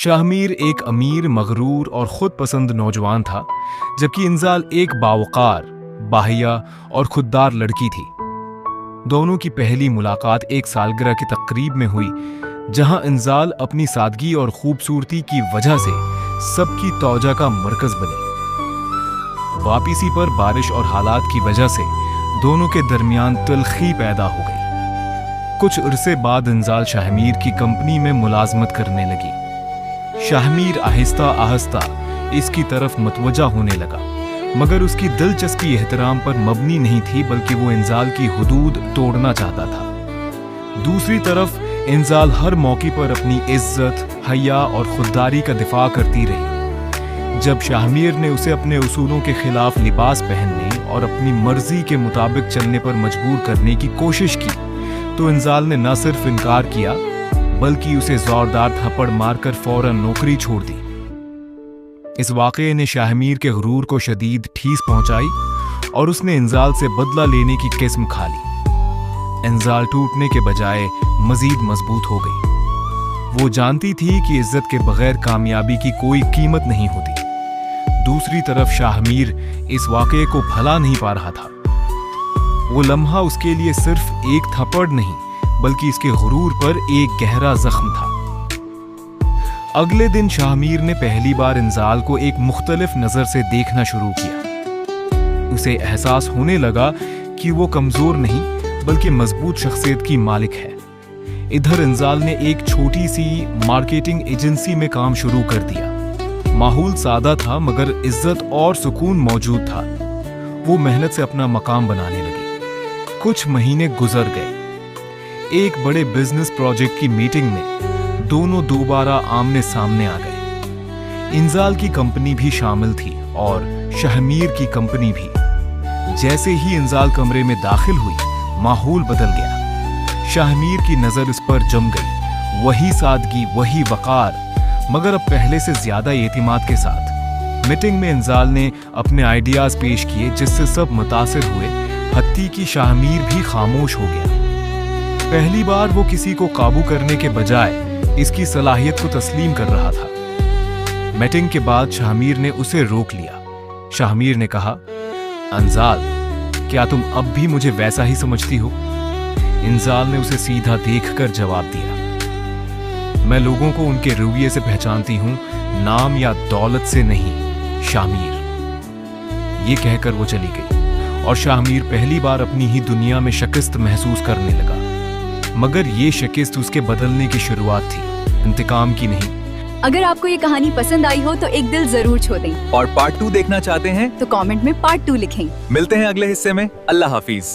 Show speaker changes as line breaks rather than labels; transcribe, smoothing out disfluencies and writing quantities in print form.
शाहमीर एक अमीर, मगरूर और खुद पसंद नौजवान था, जबकि इंजाल एक बावकार, बाहिया और खुददार लड़की थी। दोनों की पहली मुलाकात एक सालगिरह की तकरीब में हुई, जहां इंजाल अपनी सादगी और खूबसूरती की वजह से सबकी तौजा का मरकज बनी। वापसी पर बारिश और हालात की वजह से दोनों के दरमियान तलखी पैदा हो गई। कुछ अरसे बाद इंजाल शाहमीर की कंपनी में मुलाजमत करने लगी। शाहमीर आहिस्ता आहिस्ता इसकी तरफ मतवजा होने लगा, मगर उसकी दिलचस्पी एहतराम पर मबनी नहीं थी, बल्कि वो इंजाल की हुदूद तोड़ना चाहता था। दूसरी तरफ इंजाल हर मौके पर अपनी इज्जत, हया और खुददारी का दिफा करती रही। जब शाहमीर ने उसे अपने उसूलों के खिलाफ लिबास पहनने और अपनी मर्जी के मुताबिक चलने पर मजबूर करने की कोशिश की, तो इंजाल ने न सिर्फ इनकार किया, बल्कि उसे जोरदार थप्पड़ मारकर फौरन नौकरी छोड़ दी। इस वाक़ये ने शाहमीर के गुरूर को शदीद ठेस पहुंचाई और उसने इंजाल से बदला लेने की किस्म खा ली। इंजाल टूटने के बजाय मजीद मजबूत हो गई। वो जानती थी कि इज्जत के बगैर कामयाबी की कोई कीमत नहीं होती। दूसरी तरफ शाहमीर इस वाक़ये को भला नहीं पा रहा था। वो लम्हा उसके लिए सिर्फ एक थप्पड़ नहीं, बल्कि इसके गुरूर पर एक गहरा जख्म था। अगले दिन शाहमीर ने पहली बार इंजाल को एक मुख्तलिफ नजर से देखना शुरू किया। उसे एहसास होने लगा कि वो कमजोर नहीं, बल्कि मजबूत शख्सियत की मालिक है। इधर इंजाल ने एक छोटी सी मार्केटिंग एजेंसी में काम शुरू कर दिया। माहौल सादा था, मगर इज्जत और सुकून मौजूद था। वो मेहनत से अपना मकाम बनाने लगी। कुछ महीने गुजर गए। एक बड़े बिजनेस प्रोजेक्ट की मीटिंग में दोनों दोबारा आमने सामने आ गए। इंजाल की कंपनी भी शामिल थी और शाहमीर की कंपनी भी। जैसे ही इंजाल कमरे में दाखिल हुई, माहौल बदल गया। शाहमीर की नजर इस पर जम गई। वही सादगी, वही वकार, मगर अब पहले से ज्यादा एतिमाद के साथ। मीटिंग में इंजाल ने अपने आइडियाज पेश किए, जिससे सब मुतासिर हुए, हत्ती की शाहमीर भी खामोश हो गया। पहली बार वो किसी को काबू करने के बजाय इसकी सलाहियत को तस्लीम कर रहा था। मीटिंग के बाद शाहमीर ने उसे रोक लिया। शाहमीर ने कहा, इंजाल, क्या तुम अब भी मुझे वैसा ही समझती हो? इंजाल ने उसे सीधा देखकर जवाब दिया, मैं लोगों को उनके रवैये से पहचानती हूं, नाम या दौलत से नहीं, शाहमीर। ये कहकर वो चली गई और शाहमीर पहली बार अपनी ही दुनिया में शिकस्त महसूस करने लगा। मगर ये शिकस्त उसके बदलने की शुरुआत थी, इंतकाम की नहीं।
अगर आपको ये कहानी पसंद आई हो तो एक दिल जरूर छोड़ें।
और पार्ट 2 देखना चाहते हैं
तो कमेंट में पार्ट 2 लिखें।
मिलते हैं अगले हिस्से में। अल्लाह हाफिज।